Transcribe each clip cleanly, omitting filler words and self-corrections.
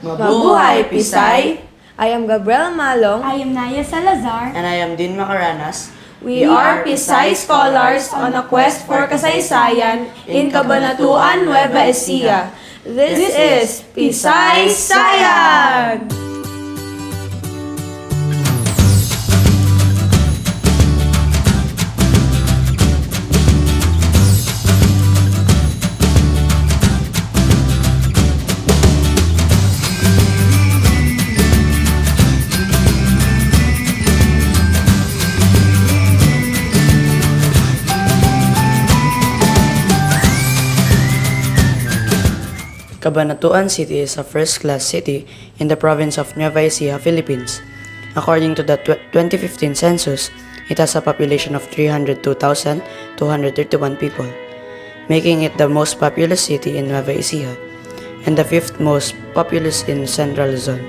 Mabuhay, Pisay! I am Gabrielle Malong. I am Nyah Salazar. And I am Din Macaranas. We are Pisay scholars on a quest for kasaysayan in Cabanatuan, Nueva Ecija. This is PISAYsayan! Cabanatuan City is a first-class city in the province of Nueva Ecija, Philippines. According to the 2015 census, it has a population of 302,231 people, making it the most populous city in Nueva Ecija and the fifth most populous in Central Luzon.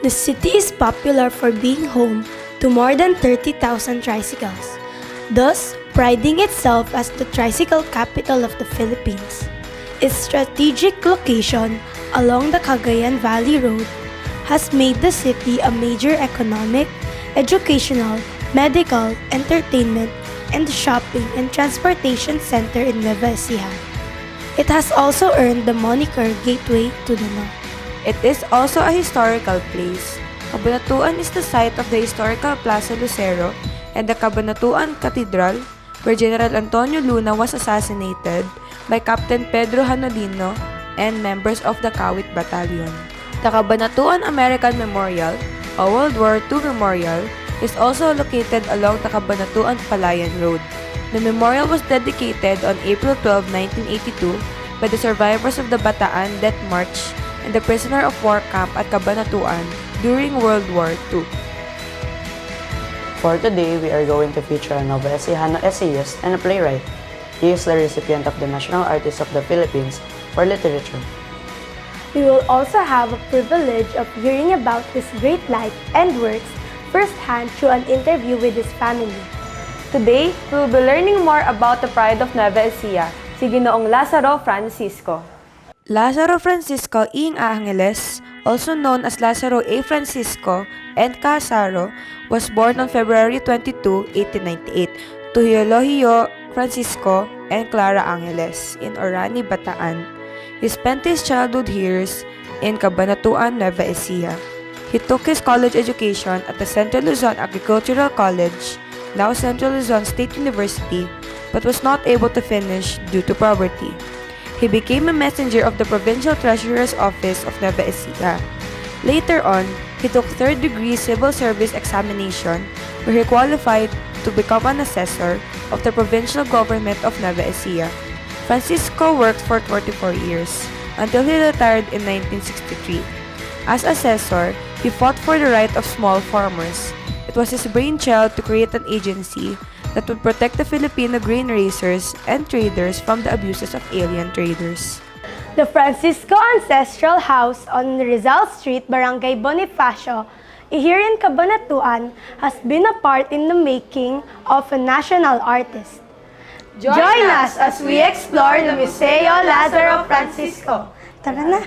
The city is popular for being home to more than 30,000 tricycles, thus priding itself as the tricycle capital of the Philippines. Its strategic location along the Cagayan Valley Road has made the city a major economic, educational, medical, entertainment, and shopping and transportation center in Nueva Ecija. It has also earned the moniker Gateway to the North. It is also a historical place. Cabanatuan is the site of the historical Plaza Lucero and the Cabanatuan Cathedral, where General Antonio Luna was assassinated by Captain Pedro Hanolino and members of the Kawit Battalion. The Cabanatuan American Memorial, a World War II memorial, is also located along the Cabanatuan Palayan Road. The memorial was dedicated on April 12, 1982 by the survivors of the Bataan Death March and the prisoner of war camp at Cabanatuan during World War II. For today, we are going to feature a Nova Ecijano essayist and a playwright. He is the recipient of the National Artist of the Philippines for Literature. We will also have a privilege of hearing about his great life and works firsthand through an interview with his family. Today, we will be learning more about the pride of Nueva Ecija, si Ginoong Lazaro Francisco. Lazaro Francisco Ing Angeles, also known as Lazaro A. Francisco and Casaro, was born on February 22, 1898 to Eulogio Francisco and Clara Angeles in Orani, Bataan. He spent his childhood years in Cabanatuan, Nueva Ecija. He took his college education at the Central Luzon Agricultural College, now Central Luzon State University, but was not able to finish due to poverty. He became a messenger of the Provincial Treasurer's Office of Nueva Ecija. Later on, he took third-degree civil service examination where he qualified to become an assessor of the provincial government of Nueva Ecija. Francisco worked for 44 years until he retired in 1963. As assessor, he fought for the right of small farmers. It was his brainchild to create an agency that would protect the Filipino grain raisers and traders from the abuses of alien traders. The Francisco Ancestral House on Rizal Street, Barangay Bonifacio, here in Cabanatuan, has been a part in the making of a national artist. Join us as we explore the Museo Lazaro Francisco. Tara na!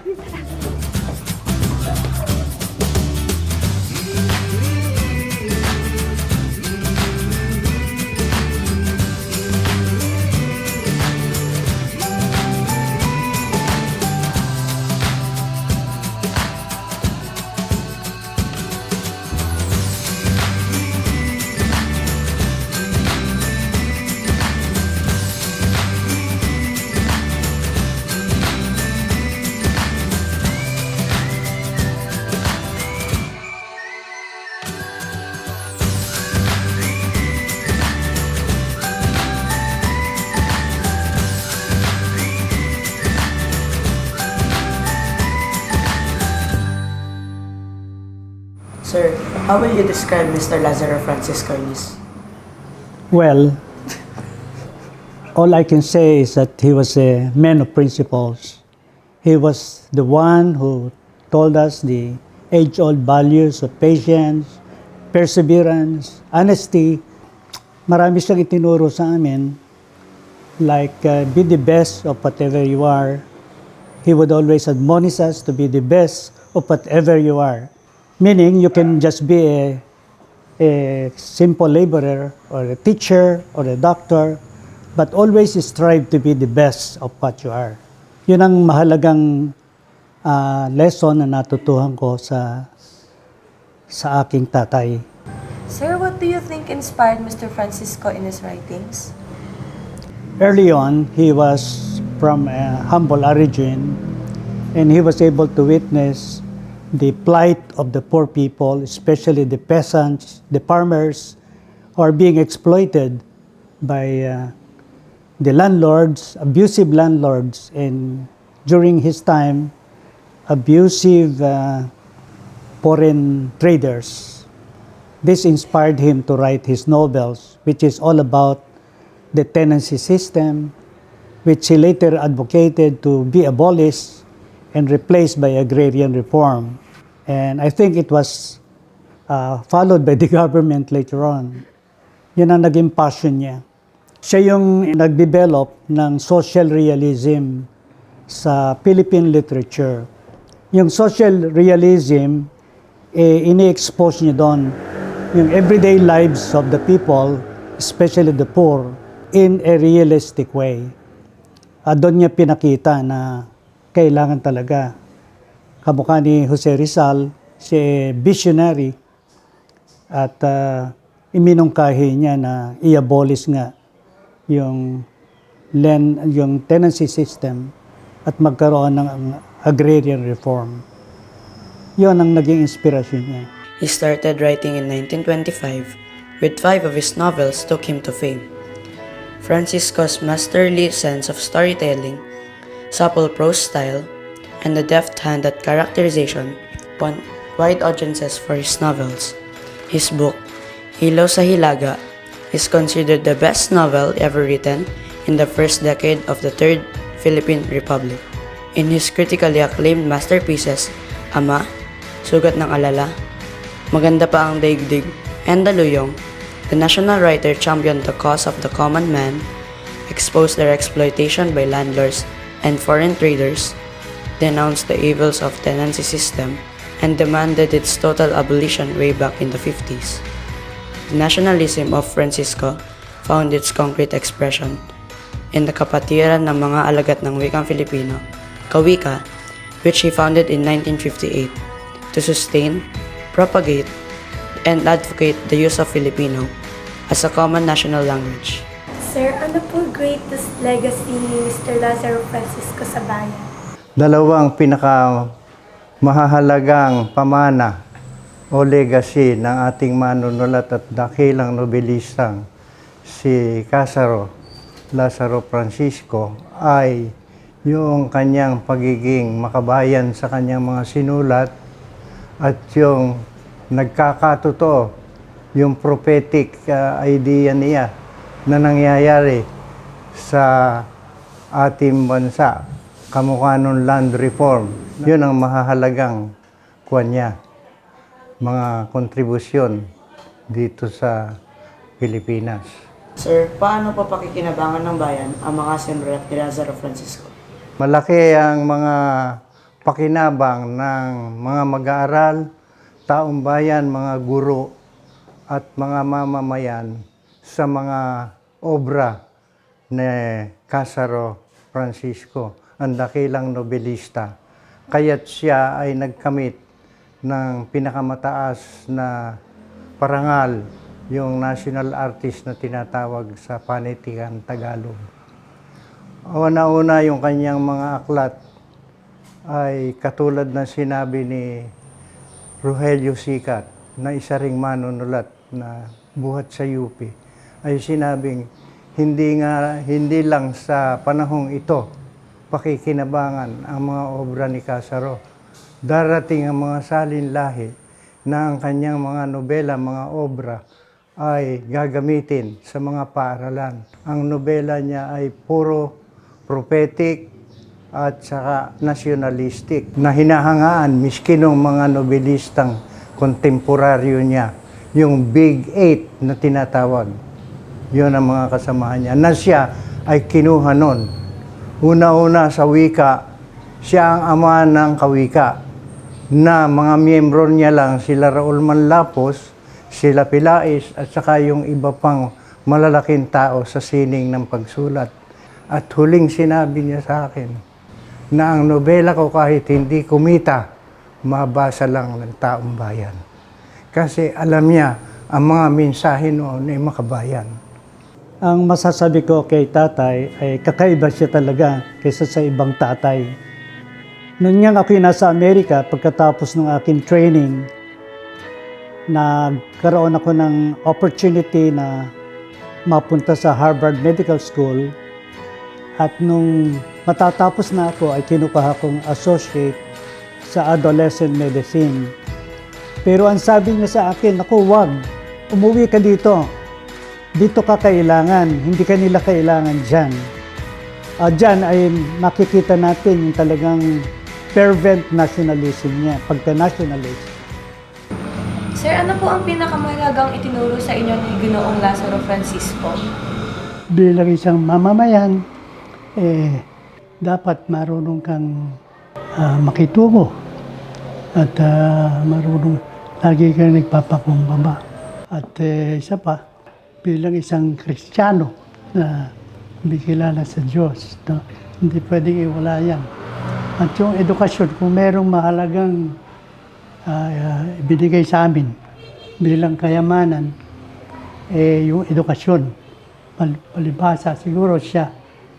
Sir, how will you describe Mr. Lazaro Francisco in his? Well, all I can say is that he was a man of principles. He was the one who told us the age-old values of patience, perseverance, honesty. Marami siyang itinuro sa amin, like be the best of whatever you are, He would always admonish us to be the best of whatever you are. Meaning, you can just be a simple laborer or a teacher or a doctor, but always strive to be the best of what you are. Yun ang mahalagang lesson na natutuhan ko sa aking tatay. Sir, what do you think inspired Mr. Francisco in his writings? Early on, he was from a humble origin, and he was able to witness the plight of the poor people, especially the peasants, the farmers, who are being exploited by the landlords, abusive landlords, and during his time, abusive foreign traders. This inspired him to write his novels, which is all about the tenancy system, which he later advocated to be abolished and replaced by agrarian reform. And I think it was followed by the government later on. Yun ang naging passion niya. Siya yung nag-develop ng social realism sa Philippine literature. Yung social realism, ini-expose niya doon yung everyday lives of the people, especially the poor, in a realistic way. Doon niya pinakita na kailangan talaga. Kamukha ni Jose Rizal, si visionary, at iminungkahi niya na i-abolish nga yung tenancy system at magkaroon ng agrarian reform. Yun ang naging inspirasyon niya. He started writing in 1925, with 5 of his novels took him to fame. Francisco's masterly sense of storytelling, supple prose style, and the deft hand at characterization won wide audiences for his novels. His book, Ilaw sa Hilaga, is considered the best novel ever written in the first decade of the Third Philippine Republic. In his critically acclaimed masterpieces, Ama, Sugat ng Alala, Maganda pa ang Daigdig, and Daluyong, the national writer championed the cause of the common man, exposed their exploitation by landlords and foreign traders, denounced the evils of tenancy system, and demanded its total abolition way back in the 50s. The nationalism of Francisco found its concrete expression in the kapatiran ng mga alagat ng wikang Filipino, Kawika, which he founded in 1958 to sustain, propagate, and advocate the use of Filipino as a common national language. Sir, ano po greatest legacy ni Mr. Lazaro Francisco sa bayan? Dalawang mahahalagang pamana o legacy ng ating manunulat at dakilang nobelistang si Lazaro Francisco ay yung kanyang pagiging makabayan sa kanyang mga sinulat at yung nagkakatotoo, yung prophetic idea niya na nangyayari sa ating bansa, kamukha ng land reform. Yun ang mahahalagang niya, mga kontribusyon dito sa Pilipinas. Sir, paano po pakikinabangan ng bayan ang mga sinulat ni Lazaro Francisco? Malaki ang mga pakinabang ng mga mag-aaral, taong bayan, mga guro, at mga mamamayan sa mga obra ni Lazaro Francisco, ang dakilang nobelista. Kaya't siya ay nagkamit ng pinakamataas na parangal, yung national artist na tinatawag sa panitikan Tagalog. Una-una yung kanyang mga aklat ay katulad na sinabi ni Rogelio Sicat, na isa ring manunulat na buhat sa UP, ay sinabing hindi lang sa panahong ito pakikinabangan ang mga obra ni Lazaro. Darating ang mga salinlahi na ang kanyang mga nobela, mga obra ay gagamitin sa mga paaralan. Ang nobela niya ay puro prophetic at saka nationalistic na hinahangaan miskin ng mga nobelistang kontemporaryo niya, yung Big Eight na tinatawag. Yun ang mga kasamahan niya na siya ay kinuha nun. Una-una sa wika Siya ang ama ng kawika na mga miyembro niya lang sila Raul Manlapos, sila Pilais at saka yung iba pang malalaking tao sa sining ng pagsulat. At huling sinabi niya sa akin na ang nobela ko kahit hindi kumita, mabasa lang ng taong bayan. Kasi alam niya ang mga mensahe noon ay makabayan. Ang masasabi ko kay tatay ay kakaiba siya talaga kaysa sa ibang tatay. Noon nga ako nasa Amerika, pagkatapos ng aking training, nagkaroon ako ng opportunity na mapunta sa Harvard Medical School. At nung matatapos na ako, ay kinukuha akong associate sa adolescent medicine. Pero ang sabi niya sa akin, naku, wag, umuwi ka dito. Dito ka kailangan, hindi ka nila kailangan dyan. Dyan ay makikita natin yung talagang fervent nationalism niya, pagka-nationalist. Sir, ano po ang pinakamahalagang itinuro sa inyo ni Ginoong Lazaro Francisco? Bilang isang mamamayan, dapat marunong kang makitungo at marunong lagi kang nagpapakumbaba. At isa pa, bilang isang Kristiyano na kumikilala sa Diyos, no? Hindi pwedeng iwala yan. At yung edukasyon, kung merong mahalagang ibinigay sa amin bilang kayamanan, yung edukasyon, palibhasa, siguro siya,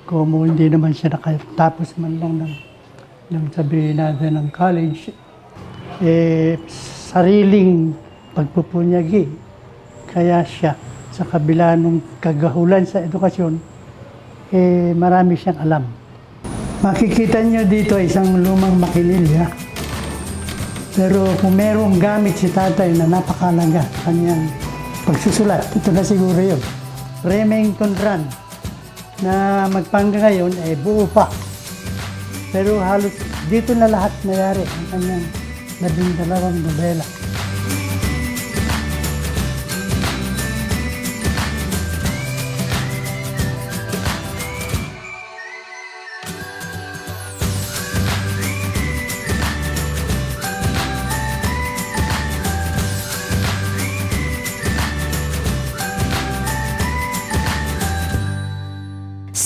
kung hindi naman siya nakatapos man lang ng sabihin natin ng college, sariling pagpupunyagi. Kaya siya, sa kabila ng kagahulan sa edukasyon, marami siyang alam. Makikita niyo dito isang lumang makinilya. Pero kung merong gamit si tatay na napakalaga kanyang pagsusulat, ito na siguro yun. Remington Run, na magpangga ngayon ay buo pa. Pero halos dito na lahat nangyari ang kanyang 12 nobela.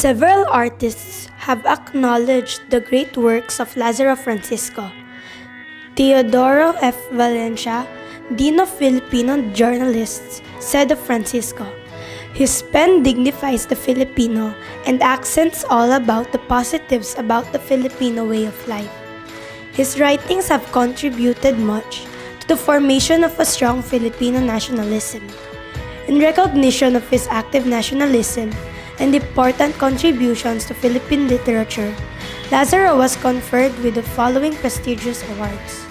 Several artists have acknowledged the great works of Lazaro Francisco. Teodoro F. Valencia, Dean of Filipino Journalists, said of Francisco, "His pen dignifies the Filipino and accents all about the positives about the Filipino way of life. His writings have contributed much to the formation of a strong Filipino nationalism. In recognition of his active nationalism and important contributions to Philippine literature, Lazaro was conferred with the following prestigious awards.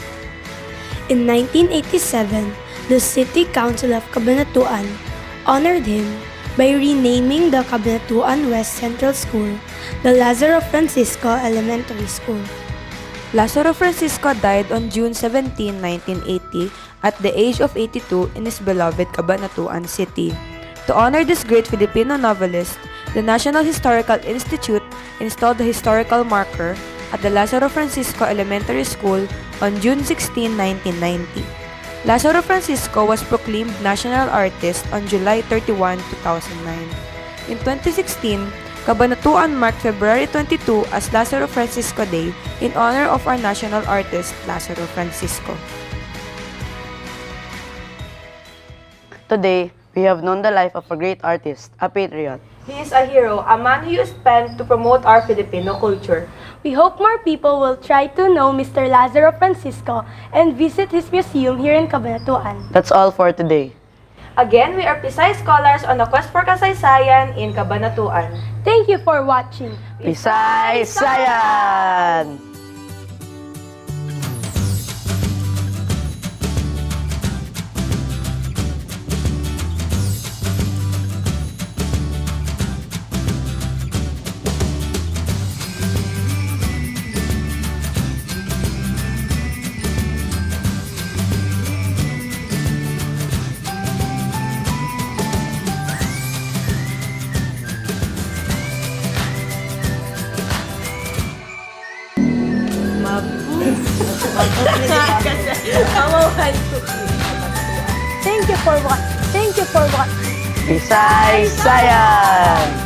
In 1987, the City Council of Cabanatuan honored him by renaming the Cabanatuan West Central School the Lazaro Francisco Elementary School. Lazaro Francisco died on June 17, 1980 at the age of 82 in his beloved Cabanatuan City. To honor this great Filipino novelist, the National Historical Institute installed the historical marker at the Lazaro Francisco Elementary School on June 16, 1990. Lazaro Francisco was proclaimed National Artist on July 31, 2009. In 2016, Cabanatuan marked February 22 as Lazaro Francisco Day in honor of our national artist, Lazaro Francisco. Today, we have known the life of a great artist, a patriot. He is a hero, a man who used pen to promote our Filipino culture. We hope more people will try to know Mr. Lazaro Francisco and visit his museum here in Cabanatuan. That's all for today. Again, we are Pisay scholars on a quest for kasaysayan in Cabanatuan. Thank you for watching. PISAYsayan! Thank you for watching. PISAYsayan!